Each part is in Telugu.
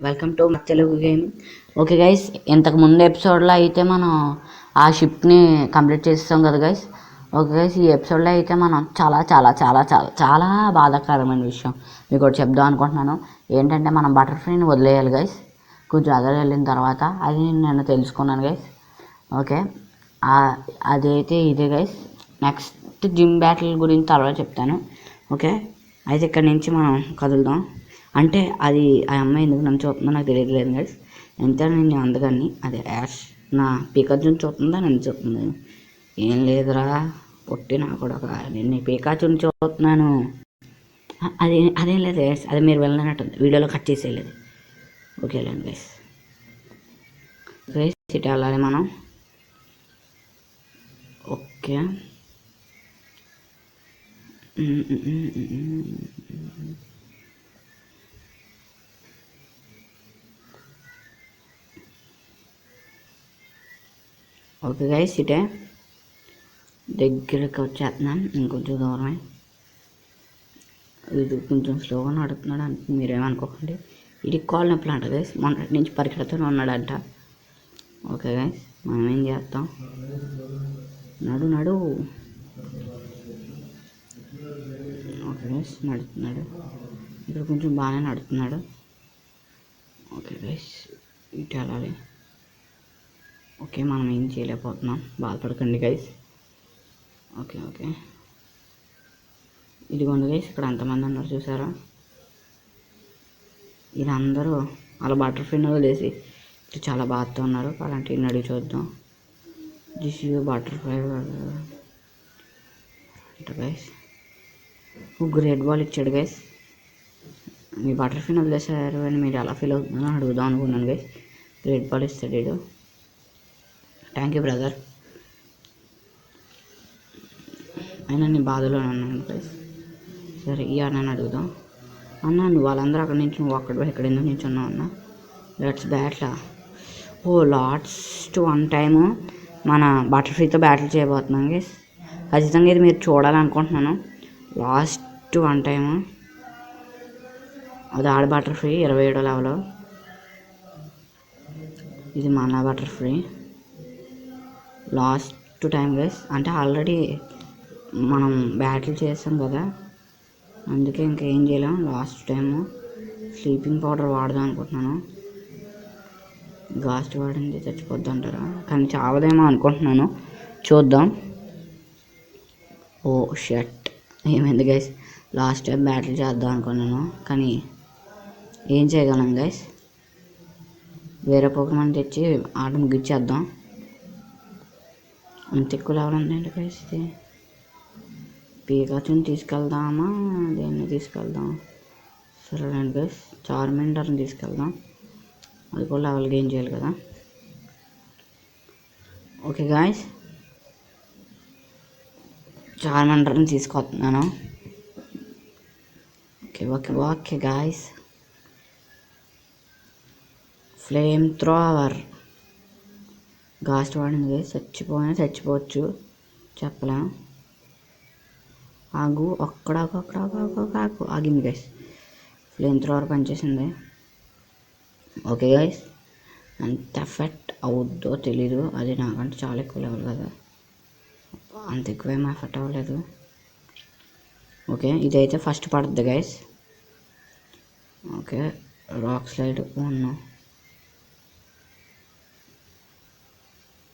Welcome to Telugu game. Okay guys, ఇంతకు ముందు ఎపిసోడ్లో అయితే మనం ఆ షిప్ని కంప్లీట్ చేస్తాం కదా గైస్. ఓకే గైస్, ఈ ఎపిసోడ్లో అయితే మనం చాలా చాలా చాలా చాలా చాలా బాధాకరమైన విషయం మీకు ఒకటి చెప్దాం అనుకుంటున్నాను. ఏంటంటే మనం బటర్ఫ్లైని వదిలేయాలి గైస్. కొంచెం అదర్ వెళ్ళిన తర్వాత అది నేను తెలుసుకున్నాను గైస్. ఓకే, అదైతే ఇదే గైస్. నెక్స్ట్ జిమ్ బ్యాటిల్ గురించి తర్వాత చెప్తాను. ఓకే, అయితే ఇక్కడ నుంచి మనం కదులుదాం. అంటే అది ఆ అమ్మాయి ఎందుకు నన్ను చూస్తుందో నాకు తెలియట్లేదు గైస్. ఎంత నేను అందగాన్ని అది యాష్ నా పీకాచుని చూస్తుందా నన్ను చూస్తుంది? ఏం లేదురా పొట్టి నా కూడా నేను పీకాచుని చూస్తున్నాను. అదేం లేదు గైస్, అది మీరు వెళ్ళినట్టుంది, వీడియోలో కట్ చేసేయలేదు. ఓకే లేండి గైస్. గైస్ ఇటు వెళ్ళాలి మనం. ఓకే, ఓకే గైస్, ఇటే దగ్గరికి వచ్చేస్తున్నాం. ఇంకొంచెం దూరమే. ఇది కొంచెం స్లోగా నడుస్తున్నాడు అంటే మీరేమనుకోకండి. ఇది కాల్ నొప్పులు అంట గైస్, మొన్నటి నుంచి పరిగెడుతూనే ఉన్నాడంట. ఓకే గైస్, మనం ఏం చేస్తాం, నడు. ఓకే గైస్, నడుస్తున్నాడు. ఇక్కడ కొంచెం బాగానే నడుస్తున్నాడు. ఓకే గైస్, ఇటు వెళ్ళాలి. ఓకే, మనం ఏం చేయలేకపోతున్నాం, బాధపడకండి గైస్. ఓకే ఇదిగోండి గైస్, ఇక్కడ ఎంతమంది ఉన్నారు చూసారా? వీళ్ళందరూ అలా బటర్ఫ్లైని వదిలేసి ఇటు చాలా బాధతో ఉన్నారు. అలాంటి అడిగి చూద్దాం. దిస్ యూ బటర్ఫ్లై అంటే గైస్ గ్రేట్ బాల్ ఇచ్చాడు గైస్. మీ బటర్ఫ్లైని వదిలేసారు అని మీరు ఎలా ఫీల్ అవుతున్నారో అడుగుదాం అనుకున్నాను గైస్. గ్రేట్ బాల్ ఇస్తాడు వీడు. Thank you brother. అయినా నేను బాధలో ఉన్నాను గైస్. సరే ఈ అన్నని అడుగుదాం. అన్న నువ్వు వాళ్ళందరూ అక్కడి నుంచి నువ్వు ఎక్కడ ఎందుకు నిల్చున్నావు అన్న? లెట్స్ బ్యాట్లా. లాస్ట్ వన్ టైము మన బటర్ఫ్లైతో బ్యాటిల్ చేయబోతున్నాం గైస్. ఖచ్చితంగా ఇది మీరు చూడాలనుకుంటున్నాను. లాస్ట్ వన్ టైము అది ఆడ బటర్ఫ్లై 27వ లెవెల్. ఇది మన బటర్ఫ్లై లాస్ట్ టైం గైస్. అంటే ఆల్రెడీ మనం బ్యాటిల్ చేస్తాం కదా, అందుకే ఇంకేం చేయలేం. లాస్ట్ టైము స్లీపింగ్ పౌడర్ వాడదాం అనుకుంటున్నాను. గాస్ట్ వాడింది చచ్చిపోద్ది అంటారా, కానీ చావదేమో అనుకుంటున్నాను, చూద్దాం. ఓ షట్, ఏమైంది గైస్? లాస్ట్ టైం బ్యాటిల్ చేద్దాం అనుకున్నాను, కానీ ఏం చేయగలం గైస్. వేరే పోకేమాన్ తెచ్చి ఆట ముగిచ్చేద్దాం. అంత ఎక్కువ లెవెల్ ఉందండి గైస్. ఇది పీకాచుని తీసుకెళ్దామా, దేన్ని తీసుకెళ్దాం? సరేనండి గైస్, చార్మెండర్ని తీసుకెళ్దాం. అది కూడా లెవెల్ గెయిన్ చేయాలి కదా. ఓకే గాయస్, చార్మెండర్ని తీసుకొస్తున్నాను. Okay guys. Flamethrower gust వాడింది గైస్. చచ్చిపోవచ్చు, చెప్పలేం. ఆగు, ఆగింది గైస్. ఫ్లేమ్ థ్రోవర్ పనిచేసింది. ఓకే గైస్, అంత ఎఫెక్ట్ అవుద్దో తెలీదు, అది నాకంటే చాలా ఎక్కువ లెవెల్ కదా, అంత ఎక్కువేమీ ఎఫెక్ట్ అవ్వలేదు. ఓకే, ఇదైతే ఫస్ట్ పడుతుంది గైస్. ఓకే, రాక్ స్లైడ్ ఉన్నాం.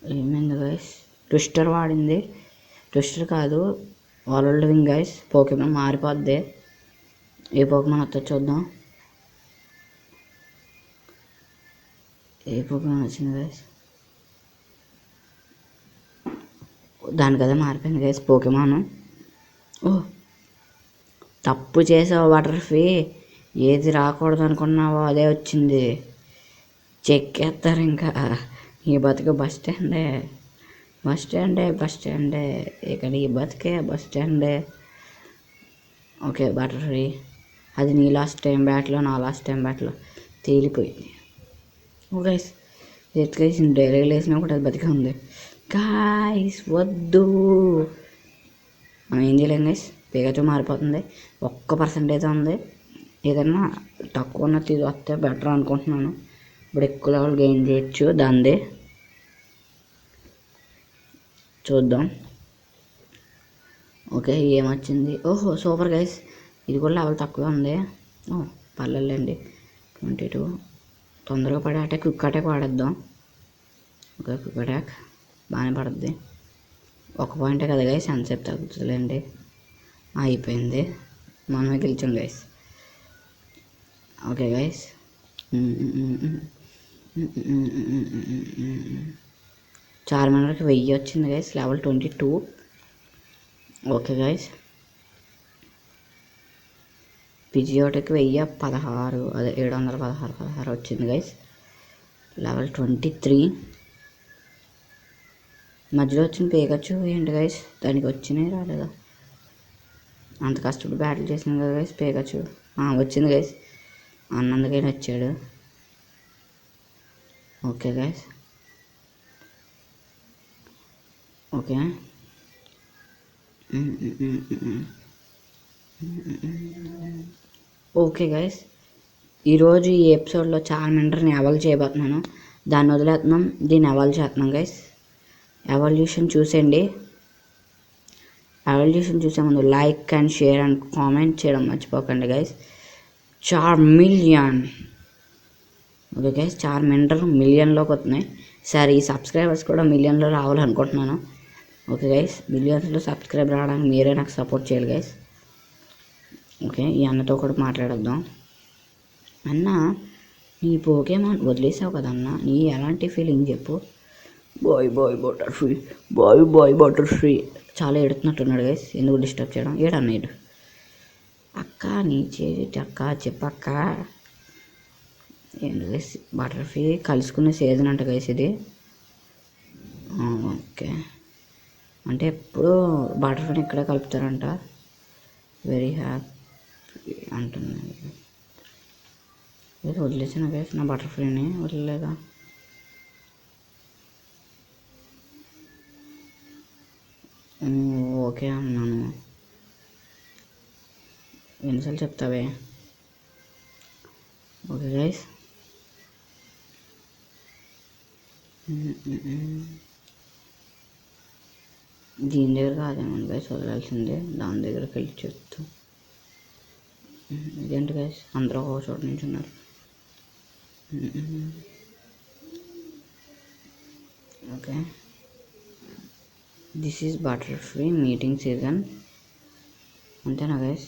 ఏమైంది గైస్? ట్విస్టర్ వాడింది. ట్విస్టర్ కాదు, వరల్డ్ వింగ్ గైస్. పోకేమాన్ మారిపోద్ది. ఏ పోకేమాన్ వస్తుందో చూద్దాం. ఏ పోకేమాన్ వచ్చింది గైస్? దాని కదా మారిపోయింది గైస్ పోకేమాన్. తప్పు చేసావు బటర్ఫ్లై, ఏది రాకూడదు అనుకున్నావో అదే వచ్చింది. చెక్కేస్తారు ఇంకా. ఈ బతుకు బస్ స్టాండే ఇక్కడ, ఈ బతికే బస్ స్టాండే. ఓకే బటర్ఫ్లై, అది నీ లాస్ట్ టైం బ్యాట్లో, నా లాస్ట్ టైం బ్యాట్లో తేలిపోయింది. ఓ గైస్, ఎత్తుకేసింది, డైరెక్ట్ వేసినా కూడా అది బతికే ఉంది. గాయస్ వద్దు, మనం ఏం చేయలేం గైస్. పీకాచు మారిపోతుంది, 1% ఉంది. ఏదైనా తక్కువ ఉన్నది ఇది వస్తే బెటర్ అనుకుంటున్నాను. ఇప్పుడు ఎక్కువ లెవెల్ గెయిన్ చేయొచ్చు దాందే. చూద్దాం. ఓకే, ఏమొచ్చింది? ఓహో సూపర్ గైస్, ఇది కూడా లెవెల్ తక్కువే ఉంది. పర్లేదులేండి. 22 తొందరగా పడే అటాక్ క్విక్ అటాక్ వాడేద్దాం. ఓకే, క్విక్ అటాక్ బాగానే పడుద్ది. 1 పాయింటే కదా గైస్, ఎంతసేపు తగ్గుతుందిలేండి. అయిపోయింది, మనమే గెలిచాం గైస్. ఓకే గైస్, చార్మినార్కి 1000 వచ్చింది గైస్, లెవెల్ 22. ఓకే గైస్, పిజియోటకి 1016, అదే 716 వచ్చింది గైస్, లెవెల్ 23. మధ్యలో వచ్చిన పేకచ్చు ఏంటి గైస్, దానికి వచ్చినాయి రాలేదా? అంత కష్టపడి బ్యాటిల్ చేసినాం కదా గైస్. పేకచ్చు వచ్చింది గైస్, అన్నందుకైనా వచ్చాడు. Okay guys, okay okay guys, ఈరోజు ఈ ఎపిసోడ్లో చార్మినార్ని ఎవల్ చేయబోతున్నాను. దాన్ని వదిలేస్తున్నాం, దీన్ని ఎవల్ చేస్తున్నాం గైస్. ఎవల్యూషన్ చూసేయండి. ఎవల్యూషన్ చూసే ముందు like and share and comment చేయడం మర్చిపోకండి గైస్. 4 మిలియన్. ఓకే గైస్, 4 మిలియన్లోకి వస్తున్నాయి. సరే, ఈ సబ్స్క్రైబర్స్ కూడా మిలియన్లో రావాలనుకుంటున్నాను. ఓకే గైస్, మిలియన్స్లో సబ్స్క్రైబ్ రావడానికి మీరే నాకు సపోర్ట్ చేయాలి గైస్. ఓకే, ఈ అన్నతో కూడా మాట్లాడొద్దాం. అన్న, నీ పోకేమాన్ వదిలేసావు కదన్నా, నీ ఎలాంటి ఫీలింగ్ చెప్పు. బాయ్ బటర్ ఫ్రీ చాలా ఎడుతున్నట్టున్నాడు గైస్. ఎందుకు డిస్టర్బ్ చేయడం? ఏడన్నాడు అక్క, నీ చేతి అక్క చెప్పక్క. ఏంటి గైస్, బటర్ ఫ్రీ కలుసుకునే సీజన్ అంట గైస్ ఇది. ఓకే, అంటే ఎప్పుడు బటర్ ఫ్రీని ఇక్కడే కలుపుతారంట. వెరీ హ్యాపీ అంటున్నాను. ఏదో వదిలేసాను గైస్, నా బటర్ ఫ్రీని వదిలేదా? ఓకే అన్నాను. ఎన్నిసార్లు చెప్తావే? ఓకే గైస్, దీని దగ్గర కాదేమో గైస్ వదలాల్సిందే, దాని దగ్గరికి వెళ్ళి చెప్తాం. ఇదేంటి గైస్, అందరూ ఒక చోట నుంచి ఉన్నారు. Okay, this is butter free meeting season, అంతేనా గైస్?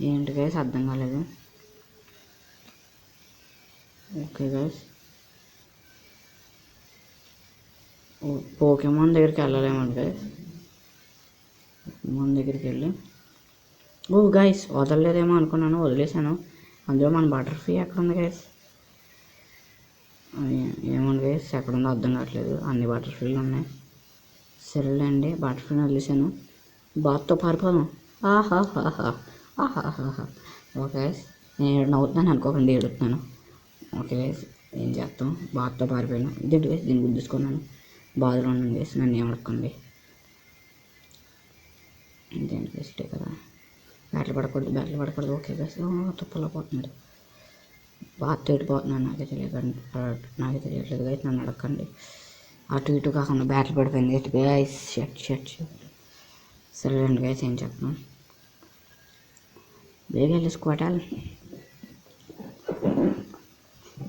ఏంటి గైస్, అర్థం కాలేదు. ఓకే గైస్, పోకేమాన్ దగ్గరికి వెళ్ళలేమండి గైస్. పోకేమాన్ దగ్గరికి వెళ్ళి గైస్ వదలలేదేమో అనుకున్నాను, వదిలేసాను. అందులో మన బటర్ ఫ్రీ ఎక్కడ ఉంది గైస్? ఏమన్నా గైస్, ఎక్కడ ఉందో అర్థం కావట్లేదు. అన్ని బటర్ ఫ్రీలు ఉన్నాయి. సరేలేండి, బటర్ ఫ్రీని వదిలేసాను. బాత్తో పారిపోదాం. ఆహాహాహా. ఓకే గైస్, నేను నవ్వుతున్నాను అనుకోకండి, ఏడుతున్నాను. ఓకే గైస్, ఏం చేస్తాం, బాత్తో పారిపోయాను. ఇదేంటి గైస్, దీన్ని గుద్దేసుకున్నాను. బాధలో ఉన్నాను గైస్, నన్ను ఏమడకండి. ఇదేంటి గైస్, ఇటే కదా, బ్యాట్లు పడకూడదు. ఓకే గైస్, తుప్పలో పోతున్నాడు. బాగా తేడిపోతున్నాను, నాకే తెలియట్లేదు గైస్, నన్ను అడగండి. అటు ఇటు కాకుండా బ్యాట్లు పడిపోయింది గైస్. షట్. సరేలేండి గైస్, ఏం చెప్తాం, బేగా వెళ్ళి స్క్వాటాల్.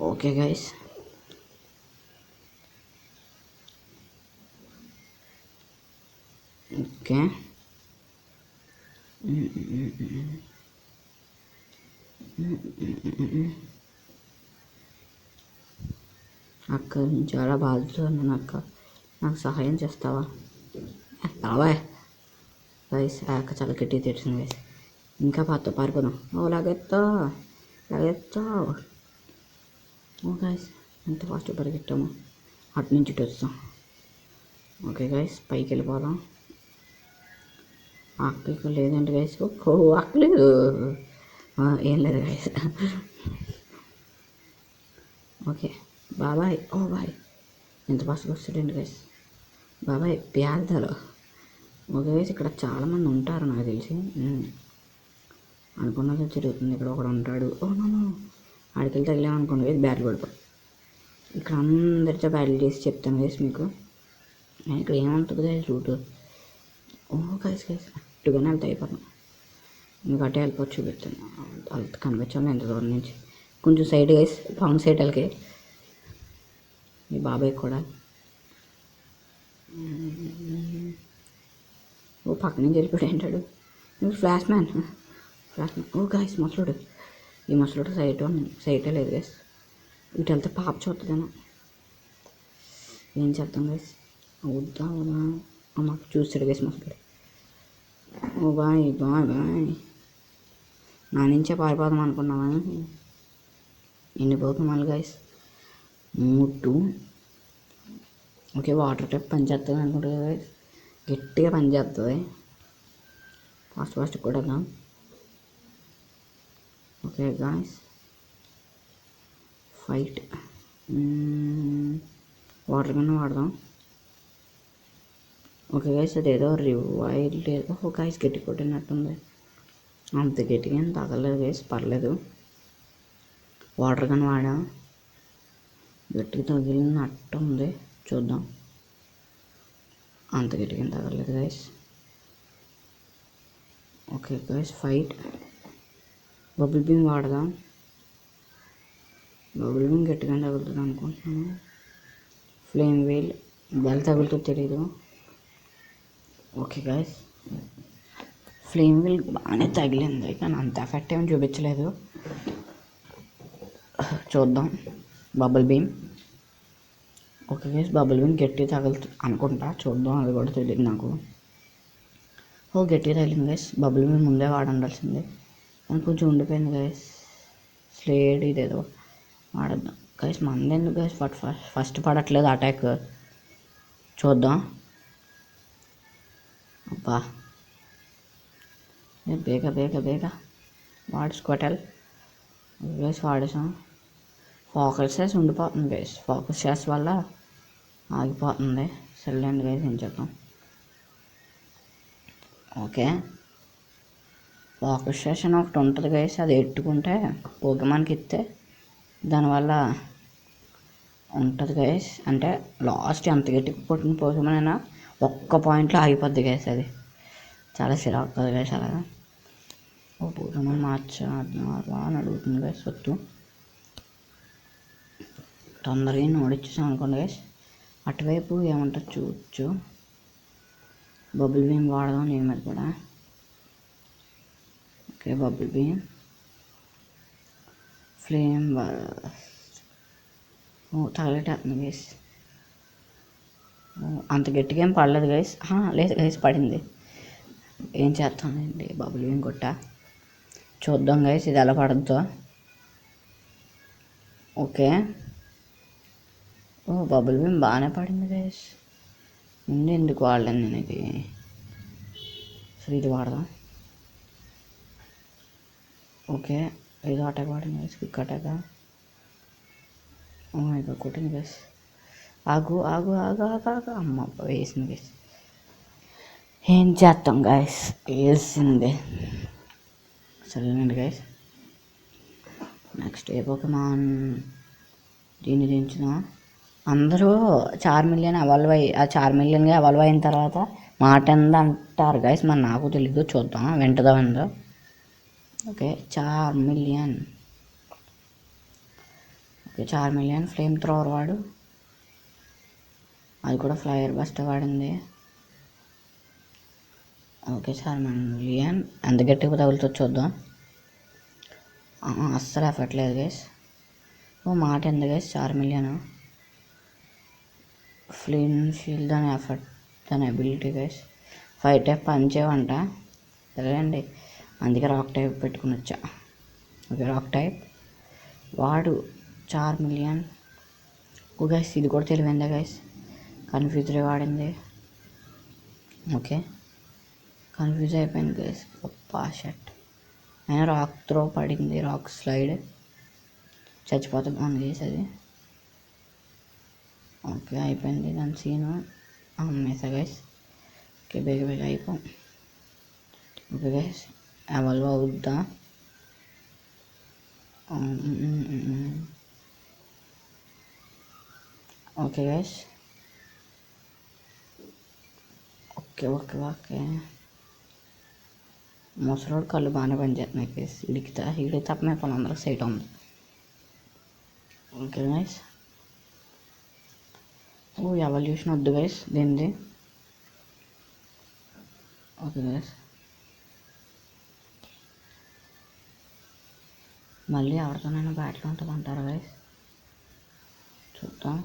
ఓకే గైస్, ఓకే అక్క చాలా బాధతో ఉన్నాను అక్క, నాకు సహాయం చేస్తావా? రావా గైస్. ఆ అక్క చాలా గట్టిగా తెచ్చింది గైస్. ఇంకా పాత పారిపోదాం. లాగెత్తావు. ఓ గైస్, ఎంత ఫాస్ట్ పరిగెట్టాము. అటు నుంచి ఇటు వస్తాం. ఓకే గైస్, పైకి వెళ్ళిపోదాం. అక్కడికి లేదండి గైస్. అక్కలేదు, ఏం లేదు గైస్. Okay bye. ఎంత ఫాస్ట్గా వస్తాడండి గైస్ బాబాయ్ పేదలు. ఓకే గైస్ ఇక్కడ చాలామంది ఉంటారు నాకు తెలిసి. అనుకున్నది జరుగుతుంది. ఇక్కడ ఒకడు ఉంటాడు. ఓ నన్ను ఆడికెళ్ళి తగిలామనుకోండి గైస్ బ్యాట్లు పడిపో. ఇక్కడ అందరితో బ్యాటిల్ చేసి చెప్తాను గైస్ మీకు. నేను ఇక్కడ ఏముంటుంది గైస్ రూట్. ఓ గైస్ అట్టుగానే వెళ్తే అయిపోతాను. మీకు అట్టే వెళ్ళిపోవచ్చు చూపిస్తాను. వాళ్ళ కనిపించాలి ఎంత దూరం నుంచి. కొంచెం సైడ్ గైస్ రాంగ్ సైడ్ వెళ్ళకి. మీ బాబాయ్ కూడా ఓ పక్క నుంచి వెళ్ళిపోయాడు ఏంటాడు. Flash man. ఓ గైస్ ముసలుడు. ఈ ముసలుడు సైటే లేదు గైస్. ఇటు వెళ్తే పాప చూస్తుందేమో. ఏం చేద్దాం గైస్. అవుద్దా మాకు చూస్తాడు గైస్ ముసలుడు. ఓ బాయ్ బాయ్ బాయ్. నా నుంచే పారిపోదాం అనుకున్నావా. ఎన్ని పోతున్నాను గైస్. 3 ఓకే వాటర్ టైప్ పనిచేస్తుంది అనుకుంటుంది కదా గైస్. గట్టిగా పనిచేస్తుంది. ఫాస్ట్ కూడా ఓకే గాయస్ ఫైట్. వాటర్ కన్నా వాడదాం. ఓకే గైస్ అదేదో రివైల్ లేదు. ఓ గైస్ గట్టి కొట్టినట్టుంది. అంత గట్టిగా ఏం తగలేదు గైస్, పర్లేదు. వాటర్ కన్నా వాడా గట్టిగా తగిలినట్టుంది. చూద్దాం. అంత గట్టిగా ఏం తగలేదు guys. Okay guys fight. Bubble beam వాడదాం. బబుల్ బీమ్ గట్టిగా తగులుతుంది అనుకుంటున్నాను. ఫ్లేమ్ వీల్ బెల్ తగులుతుందో తెలీదు. ఓకే గైస్ ఫ్లేమ్ వీల్ బాగానే తగిలింది కానీ అంత ఎఫెక్ట్ ఏమి చూపించలేదు. చూద్దాం. Bubble beam. Okay guys bubble beam గట్టిగా తగులుతుంది అనుకుంటా. చూద్దాం, అది కూడా తెలియదు నాకు. ఓ గట్టిగా తగిలింది గైస్. బబుల్ బీమ్ ముందే వాడి ఉండాల్సిందే కానీ కొంచెం ఉండిపోయింది గైస్. స్లేడ్ ఇదేదో వాడద్దాం గైస్. మంది ఎందుకు గైస్ ఫస్ట్ పడట్లేదు అటాక్. చూద్దాం. అబ్బా బేగా వాడు స్క్వాటల్ గైస్ వాడేసాం. ఫోకస్ చేసి ఉండిపోతుంది గైస్. ఫోకస్ చేసే వల్ల ఆగిపోతుంది. సర్లేండి గైస్ ఏం చేద్దాం. ఓకే ఫోకస్ సెషన్ ఒకటి ఉంటుంది గైస్. అది ఎట్టుకుంటే పోకెమాన్కి ఇస్తే దానివల్ల ఉంటుంది గైస్. అంటే లాస్ట్ ఎంత గట్టిగా కొట్టిన పోకెమాన్ అయినా ఒక్క పాయింట్లో ఆగిపోద్ది గైస్. అది చాలా సిరాకుతుంది గైస్. అలాగా ఓ పోకెమాన్ మార్చారు అని అడుగుతుంది గైస్. వద్దు తొందరగా ఓడిచ్చేసాం అనుకోండి గైస్. అటువైపు ఏమంటారు చూడచ్చు. బబుల్ బీమ్ వాడదాం నేను మీద కూడా. ఓకే బబుల్ బీమ్ ఫ్లేమ్ తగలటేస్తుంది గైస్. అంత గట్టిగా ఏం పడలేదు గైస్. లేదు గైస్ పడింది. ఏం చేస్తానండి బబుల్ బీమ్ కొట్ట. చూద్దాం గైస్ ఇది ఎలా పడుద్దో. ఓకే బబుల్ బీమ్ బాగానే పడింది గైస్. ముందు ఎందుకు వాడలేను నేను ఇది. సరే ఇది వాడదాం. ఓకే ఏదో అటాక్ వాడింది గైస్. Quick attack. ఇక కొట్టింది గైస్. ఆగు అమ్మ వేసింది గైస్. ఏం చేస్తాం గైస్ వేసింది. సరేనండి గైస్. నెక్స్ట్ ఏ పోకెమాన్ దీన్ని దించుదాం. అందరూ 4 మిలియన్ అవాల్వ్ అయ్యి ఆ 4 మిలియన్గా అవాల్వ్ అయిన తర్వాత మాట ఎంత అంటారు గైస్. మరి నాకు తెలీదు. చూద్దాం వింటదో విందో. Okay 4 million. Okay 4 million flamethrower వాడు. అది కూడా ఫైర్ బస్ట్ వాడింది. ఓకే 4 మిలియన్ ఎంత గట్టిగా తగులుతో చూద్దాం. అస్సలు ఎఫెక్ట్ లేదు గైస్. మాట ఎంత గైస్ 4 మిలియన్. ఫ్లేమ్ షీల్డ్ దాని ఎఫెక్ట్ దాని అబిలిటీ గైస్. 5 టైప్ పనిచేయమంట. సరేండి అందుకే రాక్ టైప్ పెట్టుకుని వచ్చా. ఓకే రాక్ టైప్ వాడు 4 మిలియన్. ఓ గైస్ ఇది కూడా తెలివైందా గైస్. కన్ఫ్యూజరే వాడింది. ఓకే కన్ఫ్యూజ్ అయిపోయింది గైస్. షట్ అయినా రాక్ త్రో పడింది. రాక్ స్లైడ్ చచ్చిపోతే బాగుంది గైస్ అది. ఓకే అయిపోయింది దాని సీను అమ్మేసా గైస్. ఓకే బేగ బేగ అయిపో. ఓకే గైస్ ఎవాల్వ్ అవుద్దా. Okay guys okay okay okay ముసలోడు కళ్ళు బాగానే పనిచేస్తున్నాయి గైస్. ఇడికి తప్ప మేము పనులందరూ సైట్ ఉంది. ఓకే గైస్ ఎవల్యూషన్ వద్దు గైస్ దీనిది. ఓకే గైస్ మళ్ళీ ఎవరితోనైనా బ్యాటిల్ ఉంటుంది అంటారా గైస్, చూద్దాం.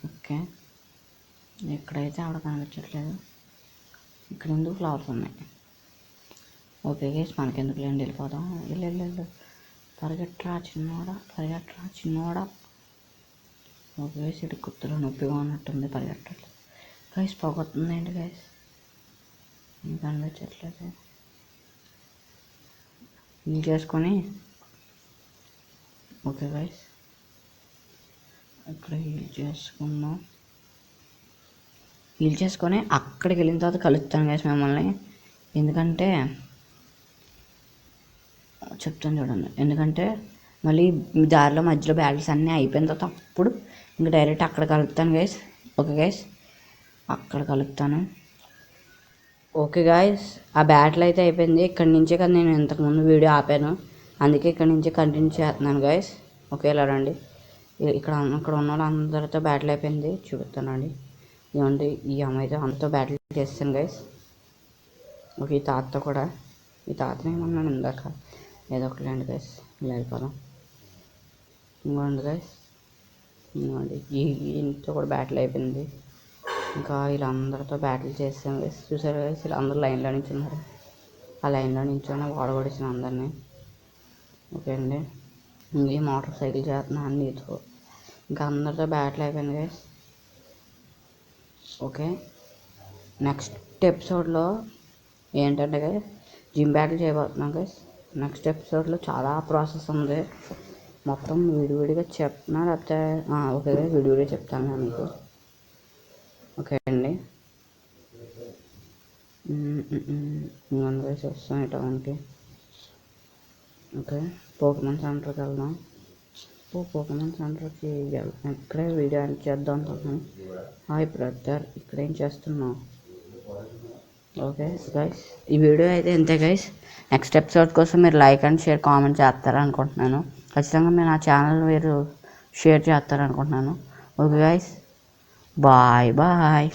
ఓకే ఇక్కడైతే ఆవిడ కనిపించట్లేదు. ఇక్కడ ఎందుకు ఫ్లవర్స్ ఉన్నాయి. ఓకే గైస్ మనకెందుకు లేండి వెళ్ళిపోదాం. వెళ్ళు పరిగెట్టరా చిన్నోడా. ఓకే గైస్ ఇటు కుత్తలో నొప్పిగా ఉన్నట్టుంది పరిగెట్టట్లేదు. గైస్ పోగొస్తుంది ఏంటి గైస్, ఇంకా కనిపించట్లేదు. హీల్ చేసుకొని ఓకే గైస్ ఇక్కడ హీల్ చేసుకొని అక్కడికి వెళ్ళిన తర్వాత కలుస్తాను గైస్ మిమ్మల్ని. ఎందుకంటే చెప్తాను చూడండి, ఎందుకంటే మళ్ళీ దారిలో మధ్యలో బ్యాటిల్స్ అన్నీ అయిపోయిన తర్వాత అప్పుడు ఇంకా డైరెక్ట్ అక్కడ కలుపుతాను గైస్. ఓకే గైస్ అక్కడ కలుపుతాను. ఓకే గాయస్ ఆ బ్యాటిల్ అయితే అయిపోయింది. ఇక్కడి నుంచే కదా నేను ఇంతకుముందు వీడియో ఆపాను, అందుకే ఇక్కడి నుంచి కంటిన్యూ చేస్తున్నాను గాయస్. ఓకే ఇలా రండి. ఇక్కడ ఉన్న వాళ్ళందరితో బ్యాటిల్ అయిపోయింది చూపిస్తానండి. ఇవ్వండి ఈ అమ్మాయితో అంతా బ్యాటిల్ చేస్తాను గైస్. ఓకే ఈ తాతతో కూడా, ఈ తాతని ఏమన్నాను ఇందాక, ఏదో ఒకటి లేండి గైస్ ఇలా వెళ్ళిపోదాం. ఇంకోండి గైస్ ఇంకోండి ఇంతో కూడా బ్యాటిల్ అయిపోయింది. ఇంకా వీళ్ళందరితో బ్యాటిల్ చేస్తాం గైస్. చూసారు గైస్ వీళ్ళందరూ లైన్లో నించున్నారు, ఆ లైన్లో నించున్న ఓడగొడిచిన అందరినీ. ఓకే అండి ఈ మోటార్ సైకిల్ చేస్తున్నా అన్నీతో ఇంకా అందరితో బ్యాటిల్ అయిపోయింది గైస్. ఓకే నెక్స్ట్ ఎపిసోడ్లో ఏంటంటే గైస్ జిమ్ బ్యాటిల్ చేయబోతున్నాం గైస్. నెక్స్ట్ ఎపిసోడ్లో చాలా ప్రాసెస్ ఉంది, మొత్తం విడివిడిగా చెప్తున్నా లేకపోతే ఓకే గైస్ విడివిడిగా చెప్తాను మీకు. ఓకే అండి ఇంకొంత వయసు వస్తాం టౌన్కి. ఓకే పోకెమాన్ సెంటర్కి వెళ్దాం. పోకెమాన్ సెంటర్కి ఇక్కడే వీడియో యాడ్ చేద్దాం అనుకుంటున్నాను. హాయ్ బ్రదర్ ఇక్కడేం చేస్తున్నావు. ఓకే గైస్ ఈ వీడియో అయితే ఇంతే గైస్. నెక్స్ట్ ఎపిసోడ్ కోసం మీరు లైక్ అండ్ షేర్ కామెంట్ చేస్తారనుకుంటున్నాను. ఖచ్చితంగా మీరు నా ఛానల్ మీరు షేర్ చేస్తారనుకుంటున్నాను. Okay guys bye bye.